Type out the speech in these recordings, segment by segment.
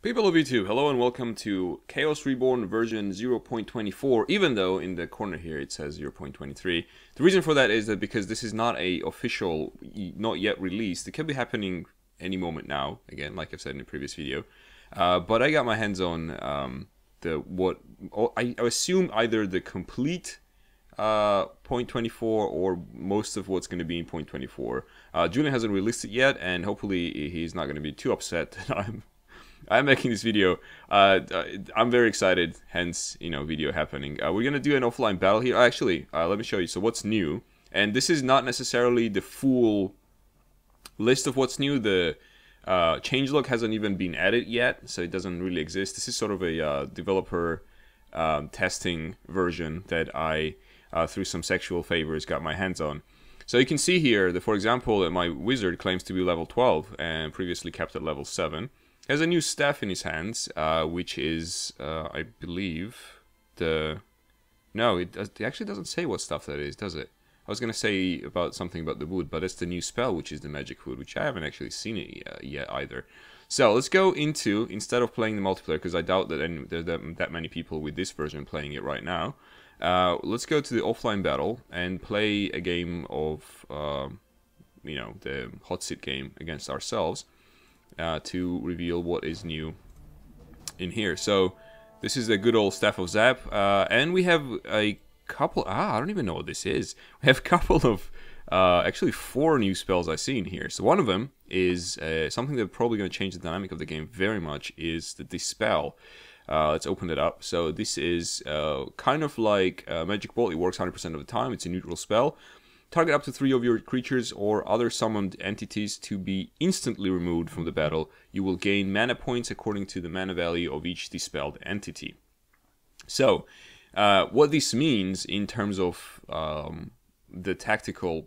People of YouTube, hello and welcome to Chaos Reborn version 0.24, even though in the corner here it says 0.23. The reason for that is that because this is not a official, not yet released. It could be happening any moment now, again, like I've said in the previous video. But I got my hands on I assume either the complete 0.24 or most of what's going to be in 0.24. Julian hasn't released it yet, and hopefully he's not going to be too upset that I'm making this video. I'm very excited, hence, video happening. We're going to do an offline battle here. Actually, let me show you. So what's new? And this is not necessarily the full list of what's new. The changelog hasn't even been added yet, so it doesn't really exist. This is sort of a developer testing version that I, through some sexual favors, got my hands on. So you can see here that, for example, that my wizard claims to be level 12 and previously kept at level 7. Has a new staff in his hands, which is, I believe, No, it actually doesn't say what stuff that is, does it? I was going to say something about the wood, but it's the new spell, which is the magic wood, which I haven't actually seen it yet either. So let's go into, instead of playing the multiplayer, because I doubt that there's that many people with this version playing it right now, let's go to the offline battle and play a game of, the hot seat game against ourselves. To reveal what is new in here. So this is the good old Staff of Zap, and we have a couple. I don't even know what this is. We have a couple of actually 4 new spells I've seen here. So one of them is something that's probably going to change the dynamic of the game very much. Is the Dispel. Let's open it up. So this is kind of like Magic Bolt. It works 100% of the time. It's a neutral spell. Target up to 3 of your creatures or other summoned entities to be instantly removed from the battle. You will gain mana points according to the mana value of each dispelled entity. So, what this means in terms of the tactical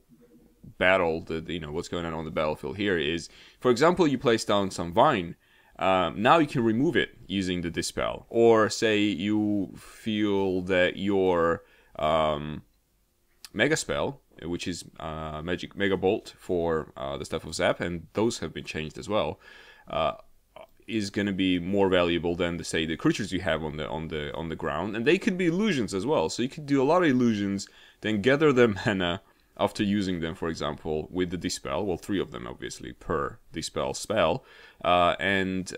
battle, what's going on the battlefield here is, for example, you place down some vine. Now you can remove it using the Dispel. Or say you feel that your Mega Spell, which is Mega Bolt for the Staff of Zap, and those have been changed as well, is going to be more valuable than the creatures you have on the ground, and they could be illusions as well. So you could do a lot of illusions, then gather them mana after using them, for example, with the Dispel. Well, 3 of them obviously per Dispel spell, and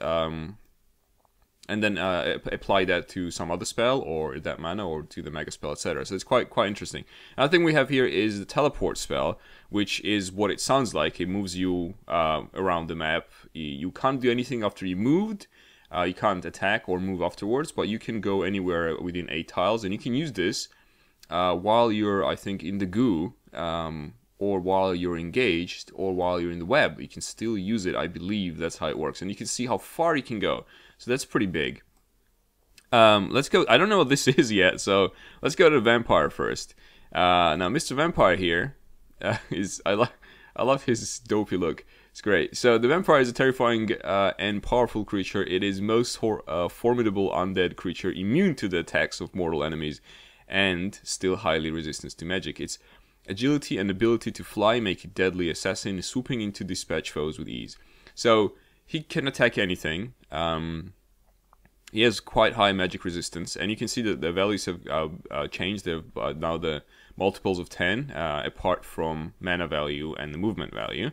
then apply that to some other spell, or that mana, or to the Mega Spell, etc. So it's quite interesting. Another thing we have here is the Teleport spell, which is what it sounds like. It moves you around the map. You can't do anything after you moved. You can't attack or move afterwards, but you can go anywhere within 8 tiles, and you can use this while you're, I think, in the goo, or while you're engaged, or while you're in the web. You can still use it, I believe that's how it works. And you can see how far you can go. So that's pretty big. Let's go. I don't know what this is yet, so let's go to Vampire first. Now, Mr. Vampire here I love his dopey look. It's great. So the Vampire is a terrifying and powerful creature. It is most formidable undead creature, immune to the attacks of mortal enemies, and still highly resistant to magic. Its agility and ability to fly make it deadly assassin, swooping in to dispatch foes with ease. So he can attack anything. He has quite high magic resistance, and you can see that the values have changed. They're now the multiples of 10, apart from mana value and the movement value.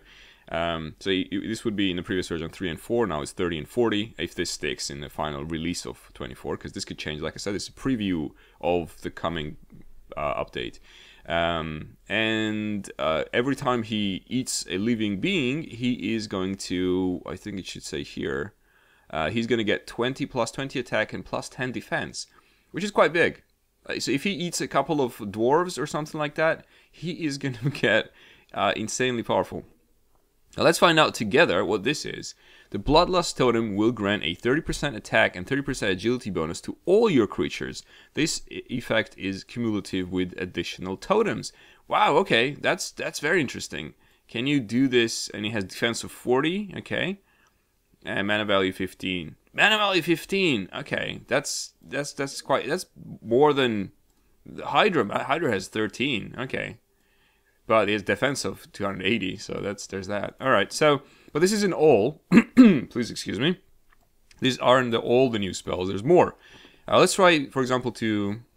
This would be in the previous version 3 and 4. Now it's 30 and 40 if this sticks in the final release of 24, because this could change. Like I said, it's a preview of the coming update. Every time he eats a living being, he is going to, I think it should say here, he's going to get 20 plus 20 attack and plus 10 defense, which is quite big. So if he eats a couple of dwarves or something like that, he is going to get insanely powerful. Now let's find out together what this is. The Bloodlust Totem will grant a 30% attack and 30% agility bonus to all your creatures. This effect is cumulative with additional totems. Wow, okay, that's very interesting. Can you do this? And he has defense of 40, okay, and mana value 15. Mana value 15. Okay, that's more than Hydra. Hydra has 13. Okay. But he has defense of 280, so there's that. All right, so, but this isn't all. Please excuse me. These aren't all the new spells. There's more. Let's try, for example,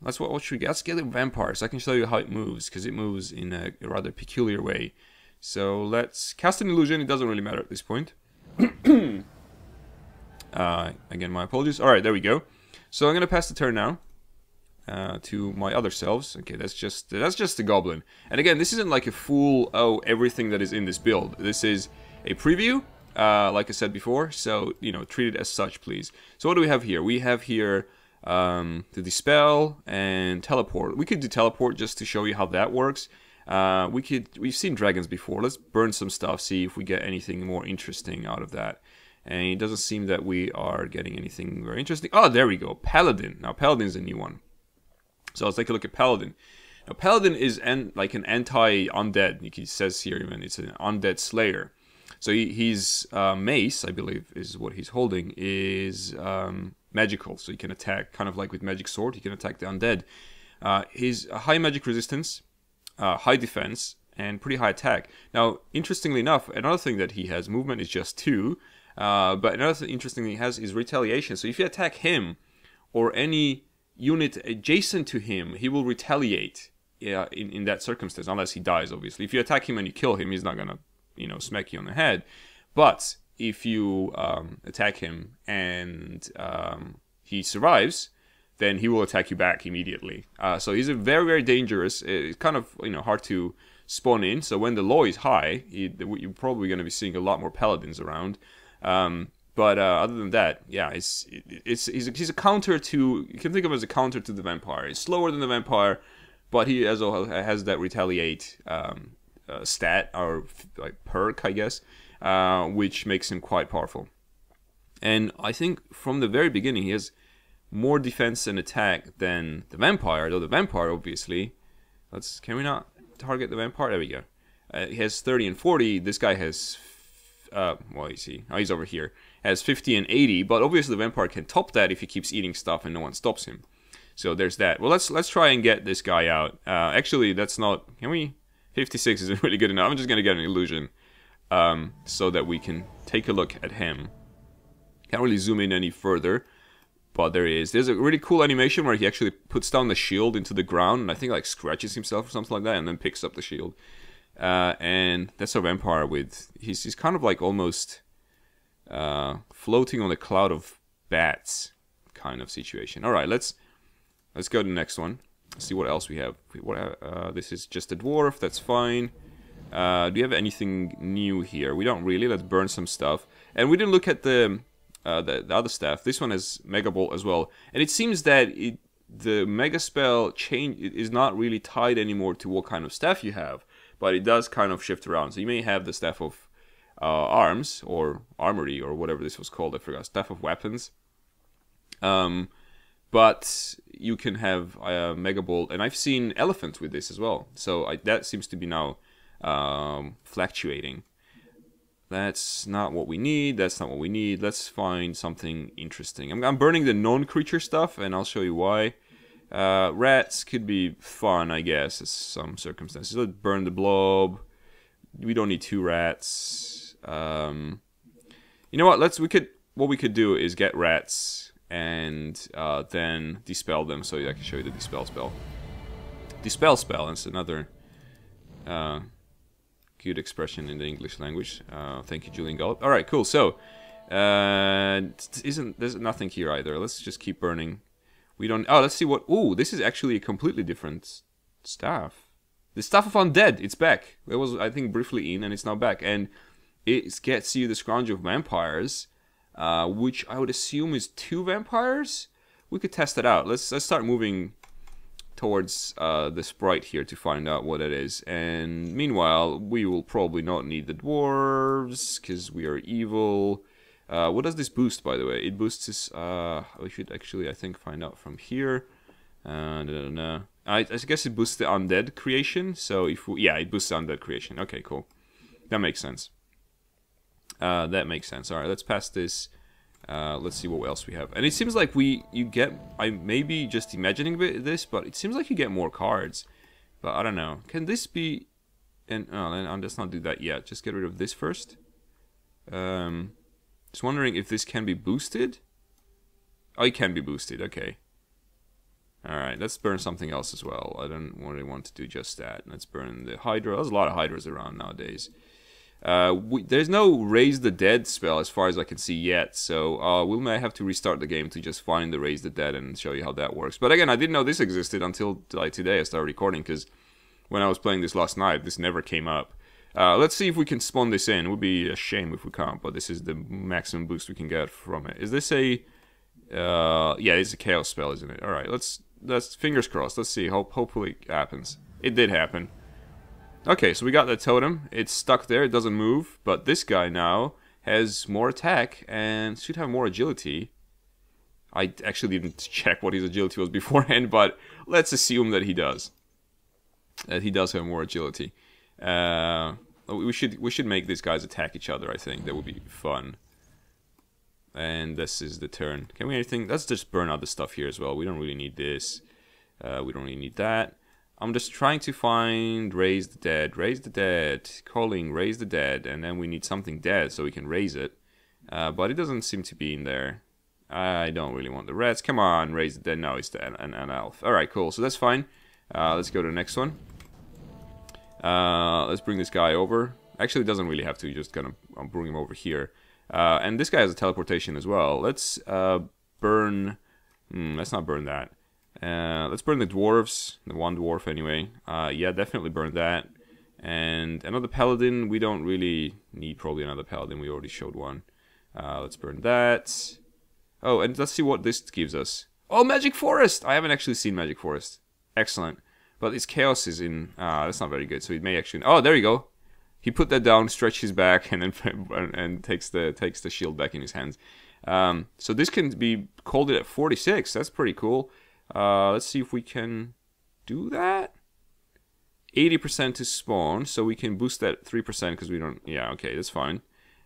what should we get? Let's get the vampires. I can show you how it moves, because it moves in a rather peculiar way. So let's cast an illusion. It doesn't really matter at this point. Again, my apologies. All right, there we go. So I'm gonna pass the turn now to my other selves. Okay, that's just the goblin. And again, this isn't like a full everything that is in this build. This is a preview, like I said before. So treat it as such, please. So what do we have here? We have here the dispel and teleport. We could do teleport just to show you how that works. We've seen dragons before. Let's burn some stuff, see if we get anything more interesting out of that. And it doesn't seem that we are getting anything very interesting. Oh, there we go. Paladin. Now, Paladin's a new one. So let's take a look at Paladin. Now, Paladin is like an anti-undead. He says here even it's an undead slayer. So he's mace, I believe, is what he's holding, is magical. So he can attack, kind of like with magic sword, he can attack the undead. He's a high magic resistance, high defense, and pretty high attack. Now, interestingly enough, another thing that he has, movement is just 2. But another thing interesting he has is retaliation. So if you attack him or any unit adjacent to him, he will retaliate in that circumstance, unless he dies, obviously. If you attack him and you kill him, he's not gonna smack you on the head. But if you attack him and he survives, then he will attack you back immediately. So he's a very, very dangerous. It's kind of hard to spawn in. So when the law is high, you're probably going to be seeing a lot more paladins around. But other than that, yeah, he's a counter to. You can think of him as a counter to the vampire. He's slower than the vampire, but he also has that retaliate stat or like perk, I guess, which makes him quite powerful. And I think from the very beginning he has more defense and attack than the vampire. Though the vampire, obviously, can we not target the vampire? There we go. He has 30 and 40. This guy has. Well, you see, he's over here. Has 50 and 80, but obviously the vampire can top that if he keeps eating stuff and no one stops him. So there's that. Well, let's try and get this guy out. Actually, that's not. Can we? 56 isn't really good enough. I'm just gonna get an illusion, so that we can take a look at him. Can't really zoom in any further, but there's a really cool animation where he actually puts down the shield into the ground and I think like scratches himself or something like that, and then picks up the shield. And that's a vampire with he's kind of like almost floating on a cloud of bats kind of situation. All right, let's go to the next one. See what else we have. This is just a dwarf. That's fine. Do you have anything new here? We don't really. Let's burn some stuff. And we didn't look at the other staff. This one has Mega Bolt as well. And it seems that the Mega Spell change is not really tied anymore to what kind of staff you have. But it does kind of shift around. So you may have the Staff of Arms, or Armory, or whatever this was called. I forgot. Staff of Weapons. But you can have Mega Bolt. And I've seen Elephant with this as well. So that seems to be now fluctuating. That's not what we need. That's not what we need. Let's find something interesting. I'm burning the non-creature stuff, and I'll show you why. Rats could be fun, I guess, in some circumstances. Let's burn the blob. We don't need 2 rats. You know what? What we could do is get rats and then dispel them. So I can show you the dispel spell. Dispel spell. That's another good expression in the English language. Thank you, Julian Gollop. All right, cool. So there's nothing here either. Let's just keep burning. We don't. Oh, let's see what. Ooh, this is actually a completely different staff. The Staff of Undead. It's back. It was, I think, briefly in, and it's now back. And it gets you the Scrounge of Vampires, which I would assume is 2 vampires. We could test it out. Let's start moving towards the sprite here to find out what it is. And meanwhile, we will probably not need the dwarves because we are evil. What does this boost, by the way? It boosts this. We should actually, I think, find out from here. I guess it boosts the undead creation. So yeah, it boosts the undead creation. Okay, cool. That makes sense. That makes sense. All right, let's pass this. Let's see what else we have. And it seems like you get. I may be just imagining this, but it seems like you get more cards. But I don't know. Can this be? And let's not do that yet. Just get rid of this first. Just wondering if this can be boosted. Oh, it can be boosted. Okay. Alright, let's burn something else as well. I don't really want to do just that. Let's burn the Hydra. There's a lot of Hydras around nowadays. There's no Raise the Dead spell as far as I can see yet, so we might have to restart the game to just find the Raise the Dead and show you how that works. But again, I didn't know this existed until like today I started recording, because when I was playing this last night, this never came up. Let's see if we can spawn this in. It would be a shame if we can't, but this is the maximum boost we can get from it. Is this a... yeah, it's a Chaos spell, isn't it? Alright, let's fingers crossed. Let's see. Hopefully it happens. It did happen. Okay, so we got the totem. It's stuck there. It doesn't move. But this guy now has more attack and should have more agility. I actually didn't check what his agility was beforehand, but let's assume that he does. That he does have more agility. We should make these guys attack each other, I think. That would be fun. And this is the turn. Can we anything? Let's just burn other stuff here as well. We don't really need this. We don't really need that. I'm just trying to find Raise the Dead. Raise the Dead. Calling Raise the Dead. And then we need something dead so we can raise it. But it doesn't seem to be in there. I don't really want the reds. Come on, Raise the Dead. No, it's an elf. Alright, cool. So that's fine. Let's go to the next one. Let's bring this guy over. Actually, it doesn't really have to. Just gonna bring him over here. And this guy has a teleportation as well. Let's burn... let's not burn that. Let's burn the dwarves. The one dwarf anyway. Yeah, definitely burn that. And another paladin. We don't really need probably another paladin. We already showed one. Let's burn that. Oh, and let's see what this gives us. Oh, Magic Forest! I haven't actually seen Magic Forest. Excellent. But its chaos is in... that's not very good. So it may actually... Oh, there you go. He put that down, stretched his back, and then and takes the shield back in his hands. So this can be called it at 46. That's pretty cool. Let's see if we can do that. 80% to spawn, so we can boost that 3% because we don't... Yeah, okay, that's fine.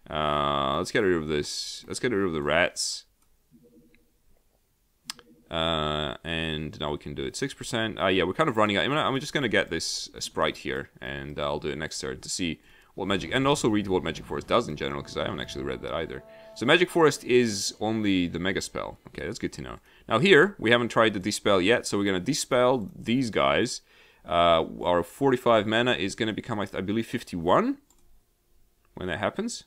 Let's get rid of this. Let's get rid of the rats. And now we can do it 6%. Yeah, we're kind of running out. I'm just gonna get this sprite here, and I'll do it next turn to see what magic, and also read what Magic Forest does in general, because I haven't actually read that either. So Magic Forest is only the mega spell. Okay, that's good to know. Now here we haven't tried the dispel yet, so we're gonna dispel these guys. Our 45 mana is gonna become, I believe, 51 when that happens.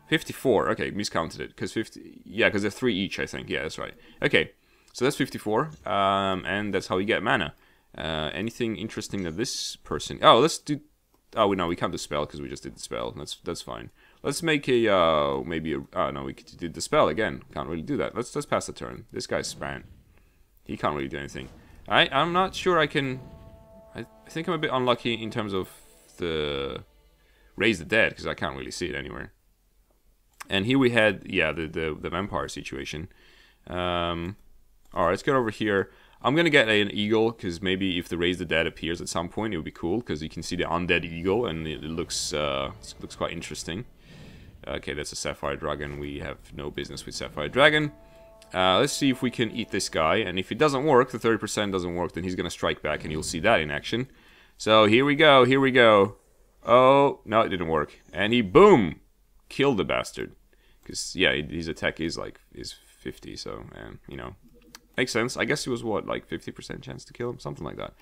54. Okay, miscounted it because 50. Yeah, because they're 3 each, I think. Yeah, that's right. Okay. So that's 54, and that's how you get mana. Anything interesting that this person... Oh, let's do... Oh, no, we can't dispel because we just did the spell. That's fine. Let's make a, maybe a... Oh, no, we did the spell again. Can't really do that. Let's pass the turn. This guy's span. He can't really do anything. I'm not sure I can... I think I'm a bit unlucky in terms of the... Raise the Dead, because I can't really see it anywhere. And here we had, yeah, the vampire situation. Alright, let's get over here. I'm gonna get an eagle, because maybe if the Raise the Dead appears at some point, it would be cool, because you can see the undead eagle, and it looks quite interesting. Okay, that's a Sapphire Dragon. We have no business with Sapphire Dragon. Let's see if we can eat this guy, and if it doesn't work, the 30% doesn't work, then he's gonna strike back, and you'll see that in action. So here we go, here we go. Oh, no, it didn't work. And he, boom, killed the bastard. Because, yeah, his attack is 50, so, you know, makes sense. I guess it was, what, like 50% chance to kill him? Something like that.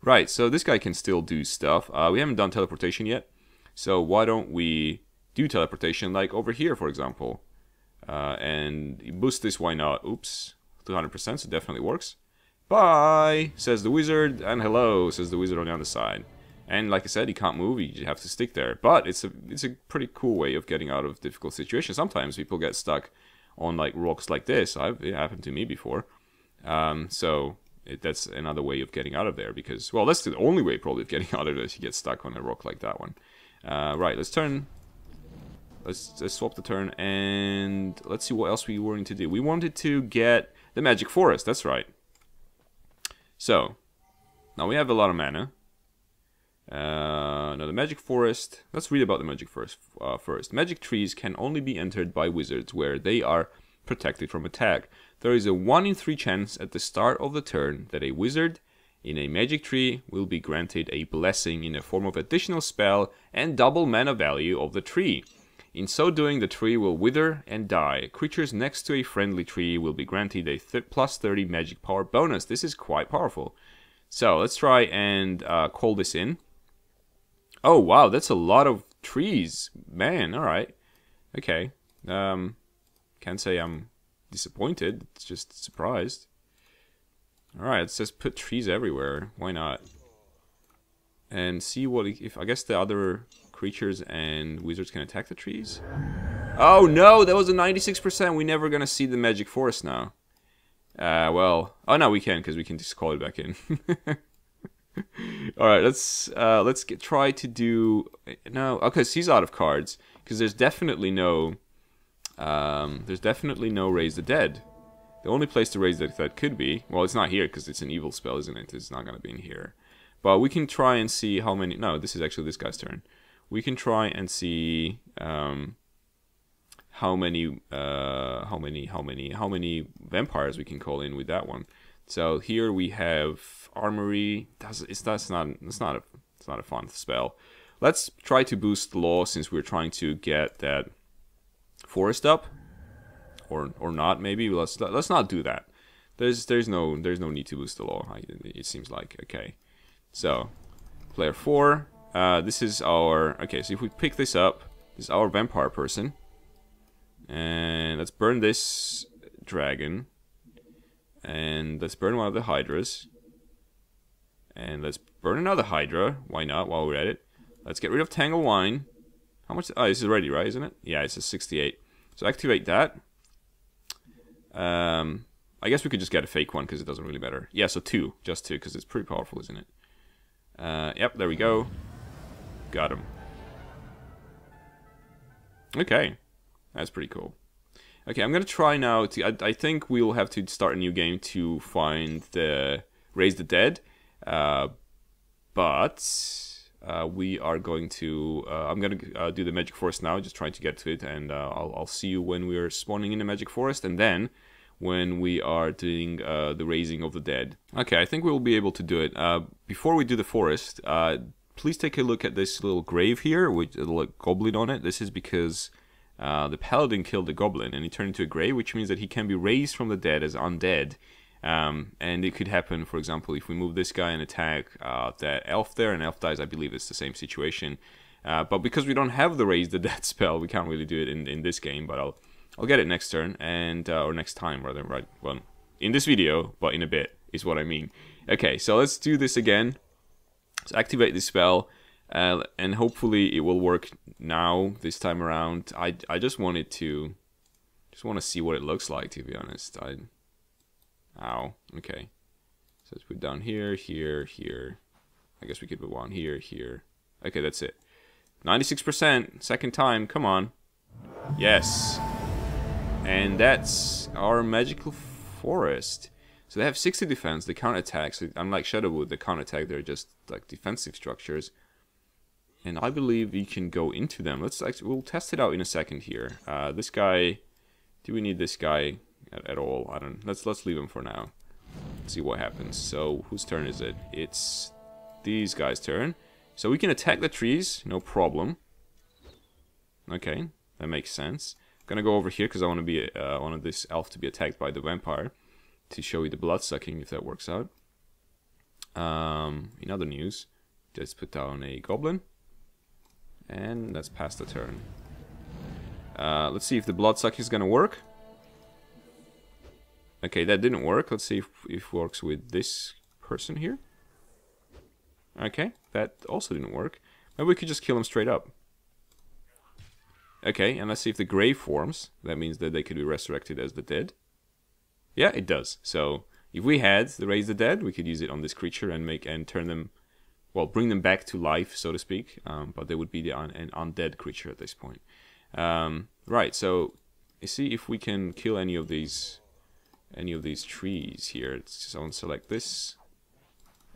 Right, so this guy can still do stuff. We haven't done teleportation yet, so why don't we do teleportation, like over here, for example. And boost this, why not? Oops, 200%, so definitely works. Bye, says the wizard, and hello, says the wizard on the other side. And like I said, he can't move, you have to stick there. But it's a pretty cool way of getting out of difficult situations. Sometimes people get stuck on like rocks like this. It happened to me before. So that's another way of getting out of there, because, well, that's the only way probably of getting out of it, is you get stuck on a rock like that one. Right, let's swap the turn, and let's see what else we wanted to do. We wanted to get the Magic Forest, that's right. So, now we have a lot of mana. Now the Magic Forest, let's read about the Magic Forest first. Magic trees can only be entered by wizards where they are protected from attack. There is a 1 in 3 chance at the start of the turn that a wizard in a magic tree will be granted a blessing in the form of additional spell and double mana value of the tree. In so doing, the tree will wither and die. Creatures next to a friendly tree will be granted a plus 30 magic power bonus. This is quite powerful. So let's try and call this in. Oh wow, that's a lot of trees, man. All right, okay. Can't say I'm disappointed. It's just surprised. All right, let's just put trees everywhere. Why not? And see what if I guess the other creatures and wizards can attack the trees. Oh no, that was a 96%. We're never gonna see the magic forest now. Well, oh no, we can because we can just call it back in. All right, let's try to do no. Okay, so he's out of cards because there's definitely no raise the dead. The only place to raise that could be, well, it's not here because it's an evil spell, isn't it? It's not gonna be in here. But we can try and see how many. No, this is actually this guy's turn. We can try and see how many vampires we can call in with that one. So here we have armory. That's not a fun spell. Let's try to boost law since we're trying to get that forest up, or not maybe. Let's not do that. There's no need to boost the law. It seems like okay. So player 4. This is our okay. So if we pick this up, this is our vampire person, and let's burn this dragon. And let's burn one of the hydras. And let's burn another hydra. Why not, while we're at it? Let's get rid of Tangle Wine. How much? Oh, this is ready, right? Isn't it? Yeah, it's a 68. So activate that. I guess we could just get a fake one because it doesn't really matter. Yeah, so 2. Just 2 because it's pretty powerful, isn't it? Yep, there we go. Got him. Okay. That's pretty cool. Okay, I'm gonna try now to. I think we'll have to start a new game to find the Raise the Dead, but we are going to. I'm gonna do the Magic Forest now, just trying to get to it, and I'll see you when we are spawning in the Magic Forest, and then when we are doing the Raising of the Dead. Okay, I think we'll be able to do it. Before we do the forest, please take a look at this little grave here with a little goblin on it. This is because. The Paladin killed the goblin and he turned into a grey, which means that he can be raised from the dead as undead. And it could happen, for example, if we move this guy and attack that elf there, and elf dies. I believe it's the same situation. But because we don't have the Raise the Dead spell, we can't really do it in this game. But I'll get it next turn, and or next time rather. Right? Well, in this video, but in a bit is what I mean. Okay, so let's do this again. Let's activate this spell. And hopefully it will work now this time around. I just want to see what it looks like, to be honest. Ow. Okay. So let's put down here, here, here. I guess we could put one here, here. Okay, that's it. 96%. Second time. Come on. Yes. And that's our magical forest. So they have 60 defense. They counterattack. So unlike Shadowwood, the counterattack, they're just like defensive structures. And I believe we can go into them. We'll test it out in a second here. This guy, do we need this guy at all? I don't. Let's leave him for now. Let's see what happens. So whose turn is it? It's these guys' turn. So we can attack the trees, no problem. Okay, that makes sense. I'm gonna go over here because I want to be wanted this elf to be attacked by the vampire to show you the blood sucking if that works out. In other news, let's put down a goblin. And let's pass the turn. Let's see if the bloodsucker is gonna work. Okay, that didn't work. Let's see if it works with this person here. Okay, that also didn't work. Maybe we could just kill him straight up. Okay, and let's see if the grave forms. That means that they could be resurrected as the dead. Yeah, it does. So if we had the Raise the Dead, we could use it on this creature and turn them. Well, bring them back to life, so to speak, but they would be an undead creature at this point. Right, so you see if we can kill any of these trees here. It's just, I want to select this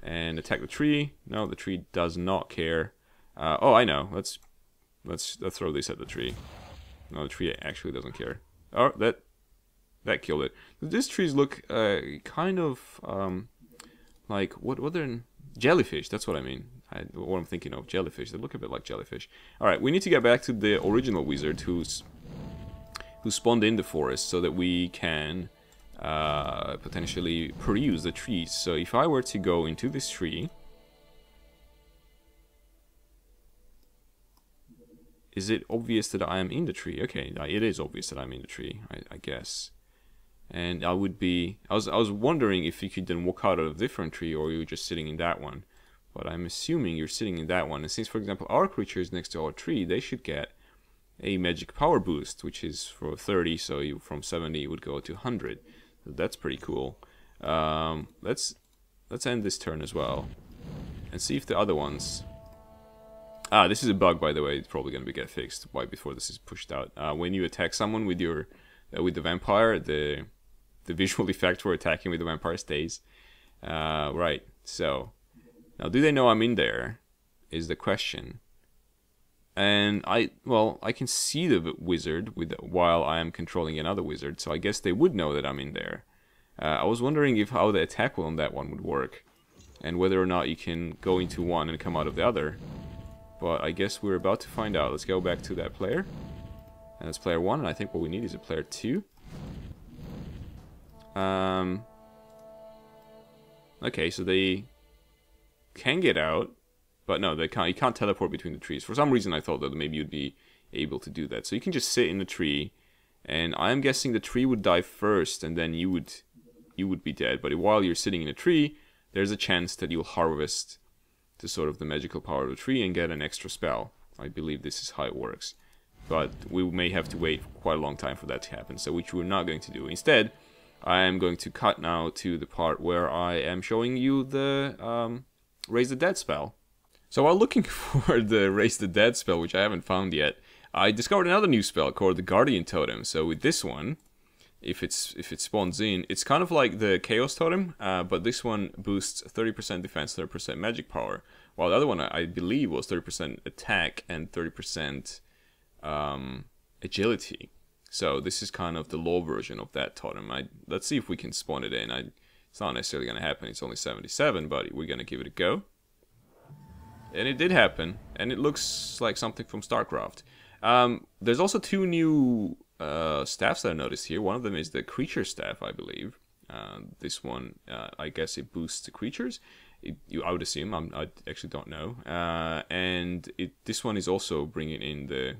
and attack the tree. No, the tree does not care. Oh, I know. Let's throw this at the tree. No, the tree actually doesn't care. Oh, that killed it. These trees look kind of like what they're. Jellyfish, that's what I mean. what I'm thinking of, jellyfish. They look a bit like jellyfish. Alright, we need to get back to the original wizard who spawned in the forest so that we can potentially peruse the trees. So if I were to go into this tree, is it obvious that I am in the tree? Okay, it is obvious that I'm in the tree, I guess. And I was wondering if you could then walk out of a different tree or you're just sitting in that one. But I'm assuming you're sitting in that one. And since, for example, our creature is next to our tree, they should get a magic power boost, which is for 30, so from 70 it would go to 100. So that's pretty cool. Let's end this turn as well. And see if the other ones... Ah, this is a bug, by the way. It's probably going to get fixed right before this is pushed out. When you attack someone with your with the vampire, the visual effect for attacking with the vampire stays. Right, so... Now, do they know I'm in there, is the question. And I can see the wizard while I am controlling another wizard, so I guess they would know that I'm in there. I was wondering how the attack on that one would work, and whether or not you can go into one and come out of the other. But I guess we're about to find out. Let's go back to that player. And that's player 1, and I think what we need is a player 2. Okay, so they can get out, but no, they can't. You can't teleport between the trees. For some reason, I thought that maybe you'd be able to do that. So you can just sit in the tree, and I'm guessing the tree would die first, and then you would be dead. But while you're sitting in a tree, there's a chance that you'll harvest the sort of the magical power of the tree and get an extra spell. I believe this is how it works. But we may have to wait quite a long time for that to happen, so which we're not going to do. Instead, I am going to cut now to the part where I am showing you the Raise the Dead spell. So while looking for the Raise the Dead spell, which I haven't found yet, I discovered another new spell called the Guardian Totem. So with this one, if it spawns in, it's kind of like the Chaos Totem, but this one boosts 30% defense, 30% magic power, while the other one I believe was 30% attack and 30% agility. So this is kind of the low version of that totem. Let's see if we can spawn it in. It's not necessarily going to happen. It's only 77, but we're going to give it a go. And it did happen, and it looks like something from StarCraft. There's also two new staffs that I noticed here. One of them is the creature staff, I believe. This one, I guess it boosts the creatures. I would assume. I actually don't know. And this one is also bringing in the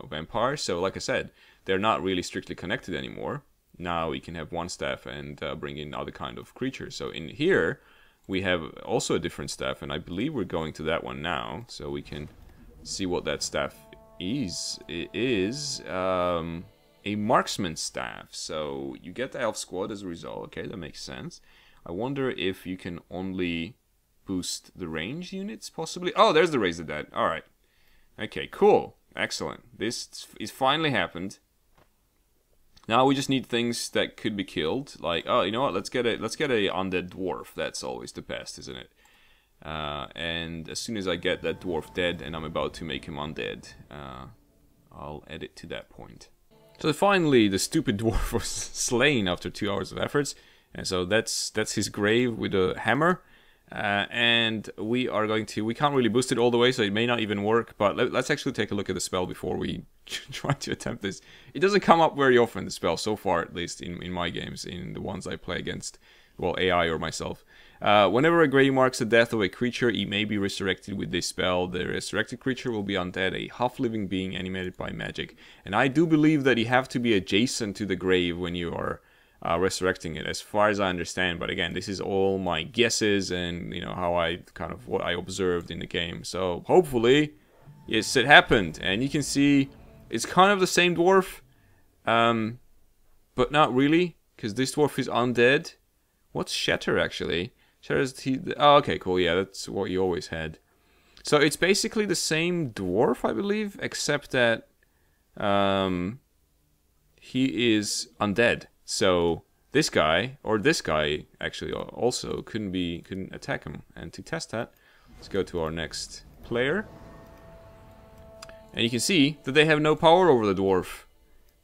vampires. So, like I said, they're not really strictly connected anymore. Now we can have one staff and bring in other kind of creatures. So in here, we have also a different staff, and I believe we're going to that one now, so we can see what that staff is. It is a marksman staff, so you get the elf squad as a result. Okay, that makes sense. I wonder if you can only boost the range units, possibly. Oh, there's the Raise the Dead. All right. Okay, cool. Excellent. This is finally happened. Now we just need things that could be killed. Like, oh, you know what? Let's get a undead dwarf. That's always the best, isn't it? And as soon as I get that dwarf dead, and I'm about to make him undead, I'll edit to that point. So finally, the stupid dwarf was slain after 2 hours of efforts, and so that's his grave with a hammer. And we can't really boost it all the way, so it may not even work, but let's actually take a look at the spell before we try to attempt this. It doesn't come up very often, the spell, so far at least, in my games, in the ones I play against, well, AI or myself. Whenever a grave marks the death of a creature, it may be resurrected with this spell. The resurrected creature will be undead, a half-living being animated by magic. And I do believe that you have to be adjacent to the grave when you are resurrecting it, as far as I understand. But again, this is all my guesses and, you know, what I observed in the game. So hopefully, yes, it happened. And you can see it's kind of the same dwarf, but not really, because this dwarf is undead. What's Shatter actually? Shatter's oh, okay, cool. Yeah, that's what you always had. So it's basically the same dwarf, I believe, except that he is undead. So this guy, or this guy actually also couldn't attack him. And to test that, let's go to our next player. And you can see that they have no power over the dwarf.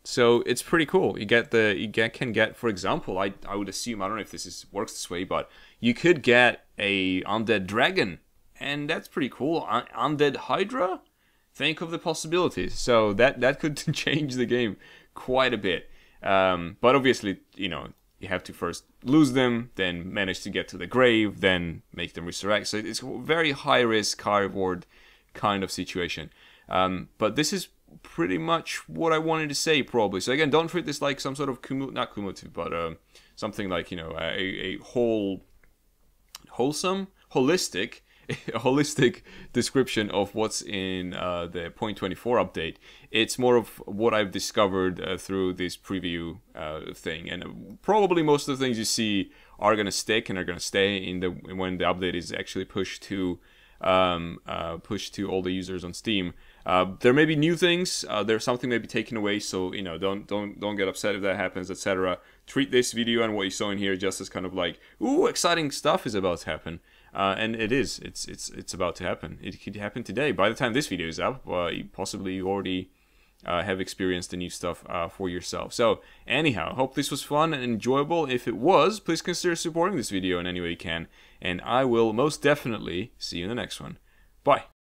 So it's pretty cool. You can get, for example, I would assume, I don't know if works this way, but you could get a undead dragon and that's pretty cool. Undead Hydra? Think of the possibilities. So that could change the game quite a bit. But obviously, you know, you have to first lose them, then manage to get to the grave, then make them resurrect. So it's a very high risk, high reward kind of situation. But this is pretty much what I wanted to say, probably. So again, don't treat this like some sort of not cumulative, but something like, you know, a holistic description of what's in the 0.24 update. It's more of what I've discovered through this preview thing, and probably most of the things you see are gonna stick and are gonna stay in when the update is actually pushed to all the users on Steam. There may be new things. There's something may be taken away, so you know, don't get upset if that happens, etc. Treat this video and what you saw in here just as kind of like, ooh, exciting stuff is about to happen. And it is. It's about to happen. It could happen today. By the time this video is up, possibly you already have experienced the new stuff for yourself. So anyhow, hope this was fun and enjoyable. If it was, please consider supporting this video in any way you can. And I will most definitely see you in the next one. Bye.